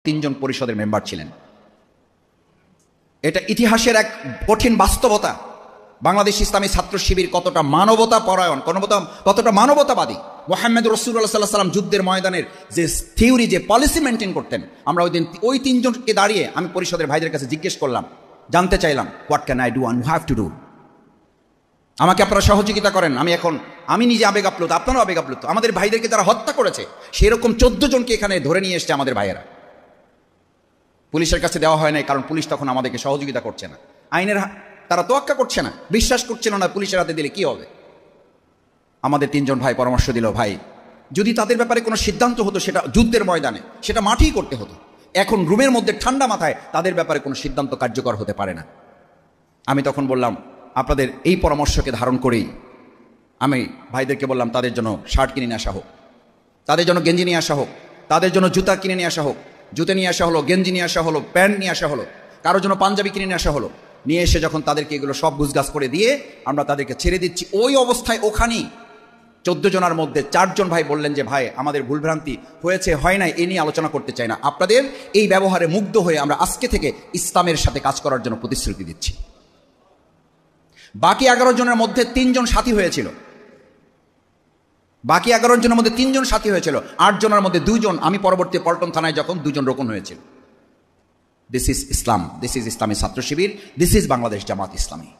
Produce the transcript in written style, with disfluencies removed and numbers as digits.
3 জন পরিষদের মেম্বার ছিলেন। এটা ইতিহাসের এক কঠিন বাস্তবতা। বাংলাদেশ ইসলামী ছাত্র শিবির কতটা মানবতা পরায়ণ, কতটা মানবতাবাদী। মুহাম্মদ রাসূলুল্লাহ সাল্লাল্লাহু আলাইহি ওয়াসাল্লাম যুদ্ধের ময়দানের যে থিওরি, যে পলিসি মেনটেন করতেন, আমরা ওই 3 জনকে দাঁড়িয়ে আমি পরিষদের ভাইদের কাছে জিজ্ঞেস করলাম, জানতে চাইলাম, what can I do and have to do. আমাকে আপনারা সহযোগিতা করেন। আমি নিজে আবেগ আপ্লুত, আপনারাও আবেগ আপ্লুত। আমাদের ভাইদেরকে যারা হত্যা করেছে সেরকম 14 জনকে এখানে ধরে নিয়ে এসছে আমাদের ভাইয়েরা। পুলিশের কাছে দেওয়া হয় নাই, কারণ পুলিশ তখন আমাদেরকে সহযোগিতা করছে না, আইনের তারা তোয়াক্কা করছে না, বিশ্বাস করছিল না পুলিশের হাতে দিলে কি হবে। আমাদের 3 জন ভাই পরামর্শ দিল, ভাই যদি তাদের ব্যাপারে কোনো সিদ্ধান্ত হতো সেটা যুদ্ধের ময়দানে, সেটা মাঠেই করতে হতো। এখন রুমের মধ্যে ঠান্ডা মাথায় তাদের ব্যাপারে কোনো সিদ্ধান্ত কার্যকর হতে পারে না। আমি তখন বললাম, আপনাদের এই পরামর্শকে ধারণ করেই আমি ভাইদেরকে বললাম, তাদের জন্য শার্ট কিনে নিয়ে আসা হোক, তাদের জন্য গেঞ্জি নিয়ে আসা হোক, তাদের জন্য জুতা কিনে নিয়ে আসা হোক, জুতো নিয়ে আসা হলো, গেঞ্জি নিয়ে আসা হলো, প্যান্ট নিয়ে আসা হলো, কারোর জন্য পাঞ্জাবি কিনে নিয়ে আসা হলো। নিয়ে এসে যখন তাদেরকে এগুলো সব গুছগাছ করে দিয়ে আমরা তাদেরকে ছেড়ে দিচ্ছি, ওই অবস্থায় ওখানেই 14 জনের মধ্যে 4 জন ভাই বললেন যে, ভাই আমাদের ভুলভ্রান্তি হয়েছে, হয় নাই, এ নিয়ে আলোচনা করতে চাই না। আপনাদের এই ব্যবহারে মুগ্ধ হয়ে আমরা আজকে থেকে ইসলামের সাথে কাজ করার জন্য প্রতিশ্রুতি দিচ্ছি। বাকি 11 জনের মধ্যে 3 জন সাথী হয়েছিল, 8 জনের মধ্যে 2 জন, আমি পরবর্তী পল্টন থানায় যখন 2 জন রোকন হয়েছিল। This is Islam, this is ইসলামী ছাত্র শিবির, দিস ইজ বাংলাদেশ জামাত ইসলামী।